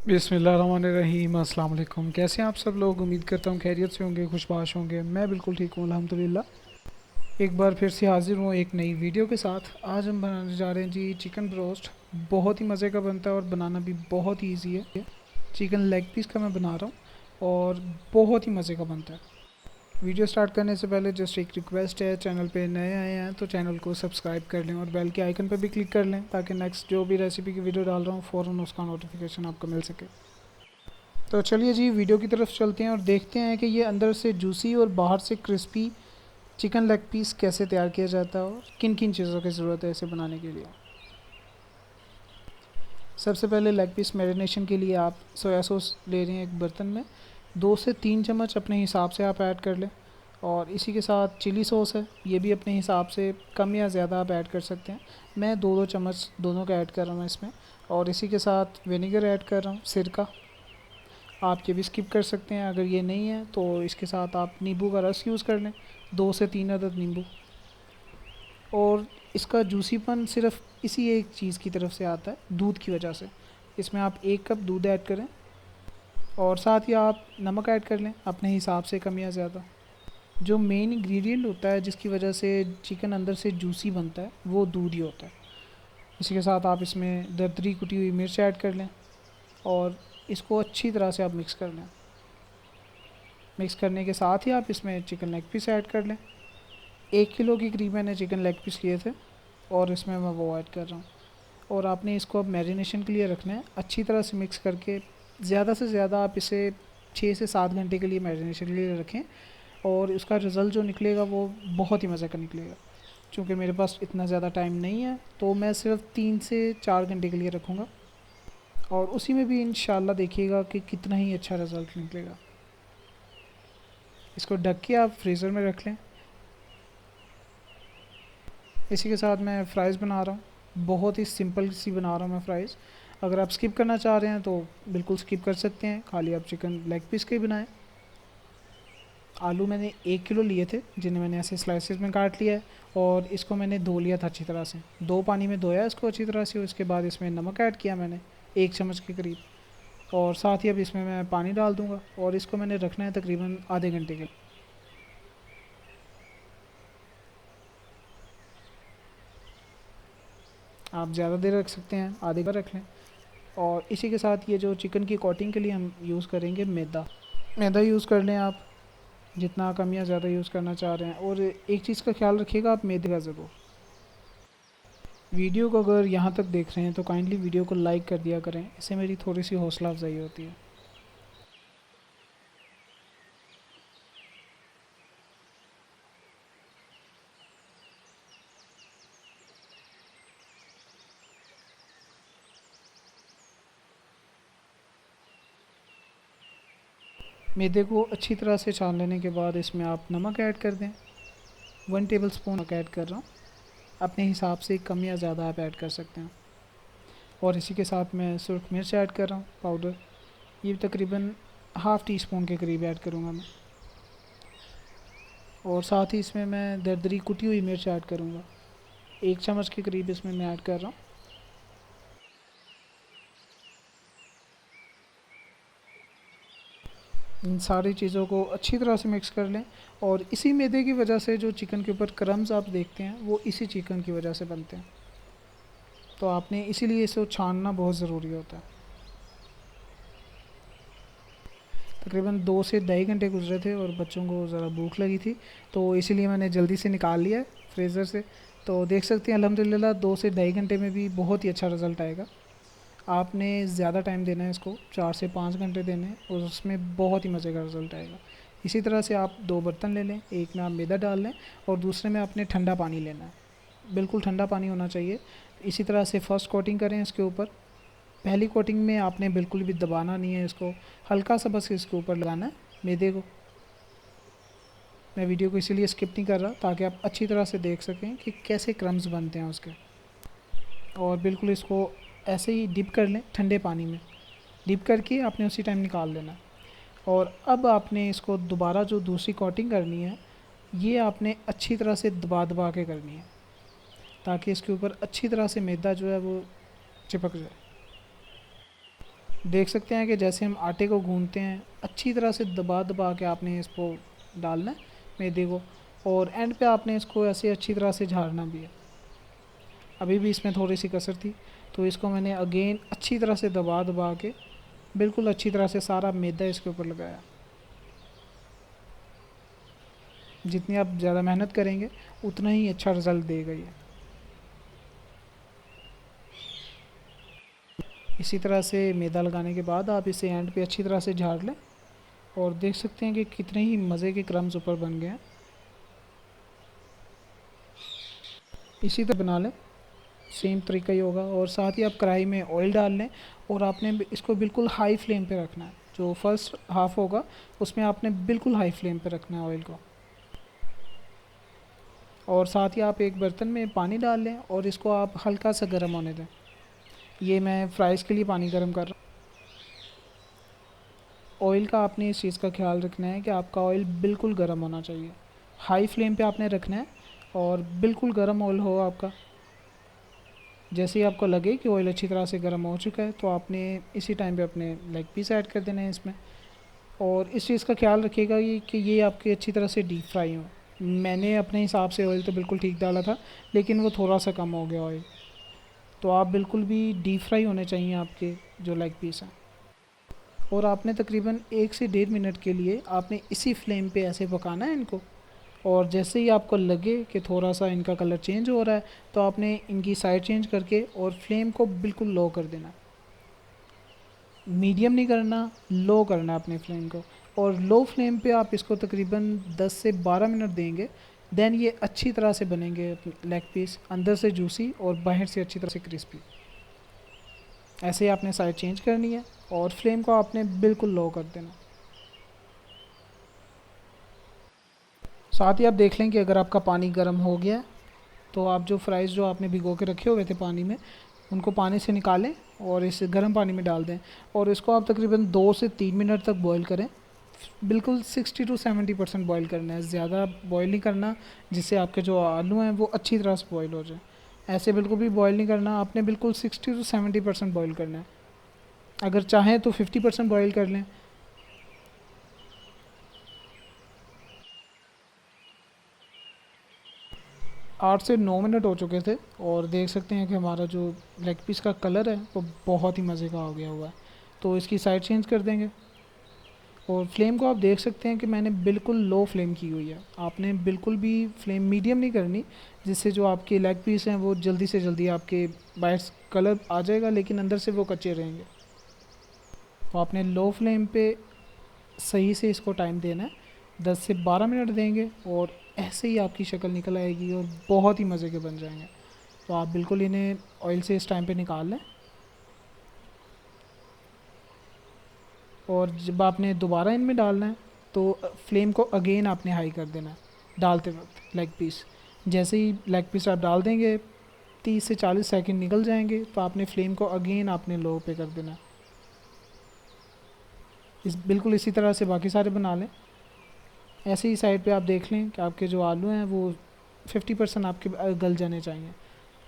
बिस्मिल्लाहिर्रहमानिर्रहीम। अस्सलाम वालेकुम। कैसे हैं आप सब लोग? उम्मीद करता हूँ खैरियत से होंगे, खुशबाश होंगे। मैं बिल्कुल ठीक हूँ अल्हम्दुलिल्लाह। एक बार फिर से हाजिर हूँ एक नई वीडियो के साथ। आज हम बनाने जा रहे हैं जी चिकन ब्रोस्ट। बहुत ही मज़े का बनता है और बनाना भी बहुत ही ईजी है। चिकन लेग पीस का मैं बना रहा हूँ और बहुत ही मज़े का बनता है। वीडियो स्टार्ट करने से पहले जस्ट एक रिक्वेस्ट है, चैनल पे नए आए हैं तो चैनल को सब्सक्राइब कर लें और बेल के आइकन पर भी क्लिक कर लें ताकि नेक्स्ट जो भी रेसिपी की वीडियो डाल रहा हूँ फ़ौरन उसका नोटिफिकेशन आपको मिल सके। तो चलिए जी वीडियो की तरफ चलते हैं और देखते हैं कि ये अंदर से जूसी और बाहर से क्रिस्पी चिकन लेग पीस कैसे तैयार किया जाता है और किन किन चीज़ों की ज़रूरत है इसे बनाने के लिए। सबसे पहले लेग पीस मैरिनेशन के लिए आप सोया सॉस ले रहे हैं एक बर्तन में। 2 से 3 चम्मच अपने हिसाब से आप ऐड कर लें। और इसी के साथ चिली सॉस है, ये भी अपने हिसाब से कम या ज़्यादा आप ऐड कर सकते हैं। मैं 2-2 चम्मच दोनों का ऐड कर रहा हूँ इसमें। और इसी के साथ विनेगर ऐड कर रहा हूँ, सिरका। आप ये भी स्किप कर सकते हैं अगर ये नहीं है तो इसके साथ आप नींबू का रस यूज़ कर लें, 2 से 3 अदद नींबू। और इसका जूसीपन सिर्फ इसी एक चीज़ की तरफ से आता है, दूध की वजह से। इसमें आप 1 कप दूध ऐड करें और साथ ही आप नमक ऐड कर लें अपने हिसाब से, कम या ज़्यादा। जो मेन इंग्रेडिएंट होता है जिसकी वजह से चिकन अंदर से जूसी बनता है वो दूध ही होता है। इसी के साथ आप इसमें दरदरी कुटी हुई मिर्च ऐड कर लें और इसको अच्छी तरह से आप मिक्स कर लें। मिक्स करने के साथ ही आप इसमें चिकन लेग पीस ऐड कर लें। 1 किलो के करीब मैंने चिकन लेग पीस लिए थे और इसमें मैं वो ऐड कर रहा हूँ। और आपने इसको अब मैरिनेशन के लिए रखना है, अच्छी तरह से मिक्स करके। ज़्यादा से ज़्यादा आप इसे 6 से 7 घंटे के लिए मैरिनेशन के लिए रखें और उसका रिज़ल्ट जो निकलेगा वो बहुत ही मज़े का निकलेगा। चूँकि मेरे पास इतना ज़्यादा टाइम नहीं है तो मैं सिर्फ 3 से 4 घंटे के लिए रखूँगा और उसी में भी इंशाल्लाह देखिएगा कि कितना ही अच्छा रिज़ल्ट निकलेगा। इसको ढक के आप फ्रीज़र में रख लें। इसी के साथ मैं फ़्राइज़ बना रहा हूँ, बहुत ही सिंपल सी बना रहा हूँ मैं फ़्राइज़। अगर आप स्किप करना चाह रहे हैं तो बिल्कुल स्किप कर सकते हैं, खाली आप चिकन लेग पीस के ही बनाएं। आलू मैंने 1 किलो लिए थे जिन्हें मैंने ऐसे स्लाइसेस में काट लिया है और इसको मैंने धो लिया था अच्छी तरह से। 2 पानी में धोया इसको अच्छी तरह से। उसके बाद इसमें नमक ऐड किया मैंने 1 चम्मच के करीब। और साथ ही अब इसमें मैं पानी डाल दूँगा और इसको मैंने रखना है तकरीबन आधे घंटे के लिए। आप ज़्यादा देर रख सकते हैं, आधे का रख लें। और इसी के साथ ये जो चिकन की कोटिंग के लिए हम यूज़ करेंगे मैदा। मैदा यूज़ कर लें आप जितना कम या ज़्यादा यूज़ करना चाह रहे हैं। और एक चीज़ का ख्याल रखिएगा आप मैदे का ज़रूर। वीडियो को अगर यहाँ तक देख रहे हैं तो काइंडली वीडियो को लाइक कर दिया करें, इससे मेरी थोड़ी सी हौसला अफजाई होती है। मैदे को अच्छी तरह से छान लेने के बाद इसमें आप नमक ऐड कर दें। 1 टेबल स्पून नमक ऐड कर रहा हूँ, अपने हिसाब से कम या ज़्यादा आप ऐड कर सकते हैं। और इसी के साथ मैं सुरख मिर्च ऐड कर रहा हूँ पाउडर, ये तकरीबन हाफ़ टी स्पून के करीब ऐड करूँगा मैं। और साथ ही इसमें मैं दरदरी कुटी हुई मिर्च ऐड करूँगा, 1 चम्मच के करीब इसमें मैं ऐड कर रहा हूँ। इन सारी चीज़ों को अच्छी तरह से मिक्स कर लें। और इसी मैदे की वजह से जो चिकन के ऊपर क्रम्स आप देखते हैं वो इसी चिकन की वजह से बनते हैं, तो आपने इसीलिए इसे छानना बहुत ज़रूरी होता है। तकरीबन 2 से ढाई घंटे गुजरे थे और बच्चों को ज़रा भूख लगी थी तो इसीलिए मैंने जल्दी से निकाल लिया फ्रीज़र से। तो देख सकते हैं अल्हम्दुलिल्लाह 2 से ढाई घंटे में भी बहुत ही अच्छा रिज़ल्ट आएगा। आपने ज़्यादा टाइम देना है इसको, 4 से 5 घंटे देने हैं और उसमें बहुत ही मज़े का रिज़ल्ट आएगा। इसी तरह से आप 2 बर्तन ले लें, एक में आप मैदा डाल लें और दूसरे में आपने ठंडा पानी लेना है। बिल्कुल ठंडा पानी होना चाहिए। इसी तरह से फ़र्स्ट कोटिंग करें इसके ऊपर। पहली कोटिंग में आपने बिल्कुल भी दबाना नहीं है इसको, हल्का सा बस इसके ऊपर लगाना है मैदे को। मैं वीडियो को इसीलिए स्किप नहीं कर रहा ताकि आप अच्छी तरह से देख सकें कि कैसे क्रम्स बनते हैं उसके। और बिल्कुल इसको ऐसे ही डिप कर लें ठंडे पानी में, डिप करके आपने उसी टाइम निकाल लेना है। और अब आपने इसको दोबारा जो दूसरी कोटिंग करनी है ये आपने अच्छी तरह से दबा दबा के करनी है ताकि इसके ऊपर अच्छी तरह से मैदा जो है वो चिपक जाए। देख सकते हैं कि जैसे हम आटे को गूंथते हैं, अच्छी तरह से दबा दबा के आपने इसको डालना है मैदे को, और एंड पे आपने इसको ऐसे अच्छी तरह से झाड़ना भी है। अभी भी इसमें थोड़ी सी कसर थी, तो इसको मैंने अगेन अच्छी तरह से दबा दबा के बिल्कुल अच्छी तरह से सारा मैदा इसके ऊपर लगाया। जितनी आप ज़्यादा मेहनत करेंगे उतना ही अच्छा रिज़ल्ट देगा ये। इसी तरह से मैदा लगाने के बाद आप इसे एंड पे अच्छी तरह से झाड़ लें, और देख सकते हैं कि कितने ही मज़े के क्रम्स ऊपर बन गए हैं। इसी तरह बना लें, सेम तरीका ही होगा। और साथ ही आप कढ़ाई में ऑयल डाल लें, और आपने इसको बिल्कुल हाई फ्लेम पे रखना है। जो फर्स्ट हाफ होगा उसमें आपने बिल्कुल हाई फ्लेम पे रखना है ऑयल को। और साथ ही आप एक बर्तन में पानी डाल लें और इसको आप हल्का सा गर्म होने दें। ये मैं फ्राइज़ के लिए पानी गर्म कर रहा हूँ। ऑयल का आपने इस चीज़ का ख्याल रखना है कि आपका ऑयल बिल्कुल गर्म होना चाहिए। हाई फ्लेम पे आपने रखना है और बिल्कुल गर्म ऑयल हो आपका। जैसे ही आपको लगे कि ऑयल अच्छी तरह से गर्म हो चुका है, तो आपने इसी टाइम पे अपने लेग पीस ऐड कर देना है इसमें। और इस चीज़ का ख्याल रखिएगा कि ये आपके अच्छी तरह से डीप फ्राई हो। मैंने अपने हिसाब से ऑयल तो बिल्कुल ठीक डाला था, लेकिन वो थोड़ा सा कम हो गया ऑयल। तो आप बिल्कुल भी डीप फ्राई होने चाहिए आपके जो लेग पीस हैं। और आपने तकरीबन 1 से 1.5 मिनट के लिए आपने इसी फ्लेम पे ऐसे पकाना है इनको। और जैसे ही आपको लगे कि थोड़ा सा इनका कलर चेंज हो रहा है, तो आपने इनकी साइड चेंज करके और फ्लेम को बिल्कुल लो कर देना। मीडियम नहीं करना, लो करना है अपने फ्लेम को। और लो फ्लेम पे आप इसको तकरीबन 10 से 12 मिनट देंगे। देन ये अच्छी तरह से बनेंगे लेग पीस, अंदर से जूसी और बाहर से अच्छी तरह से क्रिस्पी। ऐसे ही आपने साइड चेंज करनी है और फ्लेम को आपने बिल्कुल लो कर देना। साथ ही आप देख लें कि अगर आपका पानी गर्म हो गया, तो आप जो फ्राइज़ जो आपने भिगो के रखे हुए थे पानी में, उनको पानी से निकालें और इस गर्म पानी में डाल दें। और इसको आप तकरीबन 2 से 3 मिनट तक बॉईल करें। बिल्कुल 60 to 70% बॉईल करना है, ज़्यादा बॉईल नहीं करना, जिससे आपके जो आलू हैं वो अच्छी तरह से बॉईल हो जाए। ऐसे बिल्कुल भी बॉईल नहीं करना आपने, बिल्कुल 60 to 70% बॉईल करना है। अगर चाहें तो 50% बॉईल कर लें। 8 से 9 मिनट हो चुके थे, और देख सकते हैं कि हमारा जो लेग पीस का कलर है वो बहुत ही मज़े का हो गया हुआ है। तो इसकी साइड चेंज कर देंगे। और फ्लेम को आप देख सकते हैं कि मैंने बिल्कुल लो फ्लेम की हुई है। आपने बिल्कुल भी फ्लेम मीडियम नहीं करनी, जिससे जो आपके लेग पीस हैं वो जल्दी से जल्दी आपके बाहर कलर आ जाएगा, लेकिन अंदर से वो कच्चे रहेंगे। तो आपने लो फ्लेम पे सही से इसको टाइम देना है। 10 से 12 मिनट देंगे और ऐसे ही आपकी शक्ल निकल आएगी और बहुत ही मज़े के बन जाएंगे। तो आप बिल्कुल इन्हें ऑयल से इस टाइम पे निकाल लें। और जब आपने दोबारा इनमें डालना है, तो फ्लेम को अगेन आपने हाई कर देना है डालते वक्त लेग पीस। जैसे ही लेग पीस आप डाल देंगे, 30 से 40 सेकंड निकल जाएंगे, तो आपने फ्लेम को अगेन आपने लो पे कर देना है। बिल्कुल इसी तरह से बाकी सारे बना लें। ऐसे ही साइड पे आप देख लें कि आपके जो आलू हैं वो 50% आपके गल जाने चाहिए।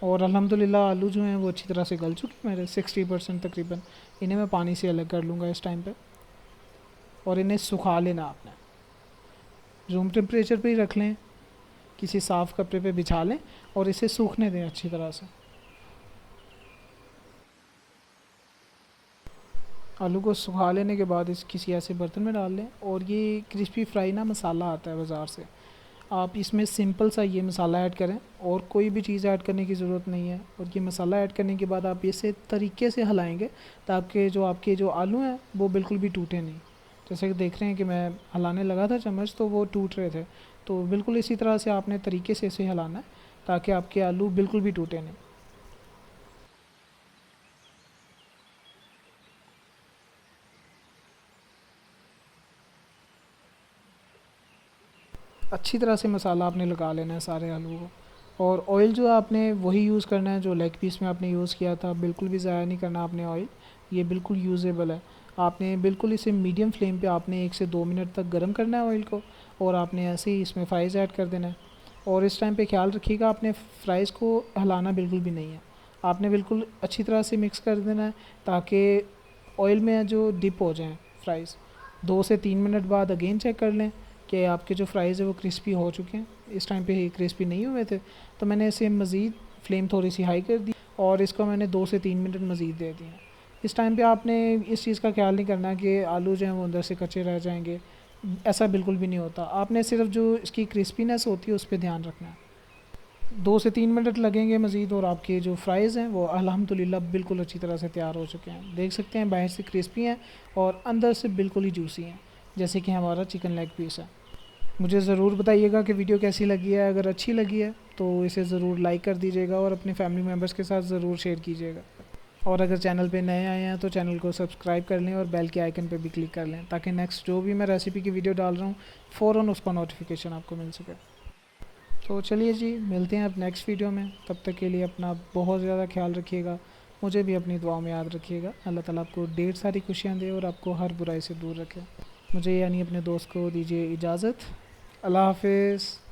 और अल्हम्दुलिल्लाह आलू जो हैं वो अच्छी तरह से गल चुके हैं मेरे, 60% तकरीबन। इन्हें मैं पानी से अलग कर लूँगा इस टाइम पे। और इन्हें सुखा लेना आपने, रूम टेम्परेचर पे ही रख लें, किसी साफ़ कपड़े पे बिछा लें और इसे सूखने दें अच्छी तरह से। आलू को सुखा लेने के बाद इस किसी ऐसे बर्तन में डाल लें। और ये क्रिस्पी फ्राई ना मसाला आता है बाज़ार से, आप इसमें सिंपल सा ये मसाला ऐड करें और कोई भी चीज़ ऐड करने की ज़रूरत नहीं है। और ये मसाला ऐड करने के बाद आप इसे तरीके से हिलाएंगे, ताकि जो आपके जो आलू हैं वो बिल्कुल भी टूटे नहीं। जैसे कि देख रहे हैं कि मैं हिलाने लगा था चम्मच, तो वो टूट रहे थे। तो बिल्कुल इसी तरह से आपने तरीके से इसे हिलाना है, ताकि आपके आलू बिल्कुल भी टूटे नहीं। अच्छी तरह से मसाला आपने लगा लेना है सारे आलू को। और ऑयल जो आपने वही यूज़ करना है जो लेग पीस में आपने यूज़ किया था, बिल्कुल भी ज़ाया नहीं करना आपने ऑयल। ये बिल्कुल यूज़ेबल है। आपने बिल्कुल इसे मीडियम फ्लेम पे आपने 1 से 2 मिनट तक गर्म करना है ऑयल को, और आपने ऐसे ही इसमें फ़्राइज़ ऐड कर देना है। और इस टाइम पे ख्याल रखिएगा, आपने फ़्राइज़ को हिलाना बिल्कुल भी नहीं है। आपने बिल्कुल अच्छी तरह से मिक्स कर देना है, ताकि ऑयल में जो डिप हो जाएं फ्राइज़। 2 से 3 मिनट बाद अगेन चेक कर लें कि आपके जो फ्राइज़ है वो क्रिस्पी हो चुके हैं। इस टाइम पे क्रिस्पी नहीं हुए थे तो मैंने इसे मज़ीद फ्लेम थोड़ी सी हाई कर दी और इसको मैंने 2 से 3 मिनट मज़ीद दे दिए। इस टाइम पे आपने इस चीज़ का ख्याल नहीं करना कि आलू जो हैं वो अंदर से कच्चे रह जाएंगे, ऐसा बिल्कुल भी नहीं होता। आपने सिर्फ जो इसकी क्रिस्पीनेस होती है उस पर ध्यान रखना है। 2 से 3 मिनट लगेंगे मज़ीद और आपके जो फ्राइज़ हैं वो अल्हम्दुलिल्लाह बिल्कुल अच्छी तरह से तैयार हो चुके हैं। देख सकते हैं बाहर से क्रिस्पी हैं और अंदर से बिल्कुल ही जूसी हैं, जैसे कि हमारा चिकन लेग पीस है। मुझे ज़रूर बताइएगा कि वीडियो कैसी लगी है। अगर अच्छी लगी है तो इसे ज़रूर लाइक कर दीजिएगा और अपने फैमिली मेम्बर्स के साथ ज़रूर शेयर कीजिएगा। और अगर चैनल पे नए आए हैं तो चैनल को सब्सक्राइब कर लें और बेल के आइकन पे भी क्लिक कर लें ताकि नेक्स्ट जो भी मैं रेसिपी की वीडियो डाल रहा हूँ फ़ौरन उसका नोटिफिकेशन आपको मिल सके। तो चलिए जी, मिलते हैं अब नेक्स्ट वीडियो में। तब तक के लिए अपना बहुत ज़्यादा ख्याल रखिएगा, मुझे भी अपनी दुआओं में याद रखिएगा। अल्लाह ताला आपको ढेर सारी खुशियाँ दे और आपको हर बुराई से दूर रखे। मुझे यानी अपने दोस्त को दीजिए इजाज़त। अल्लाह हाफ़िज़।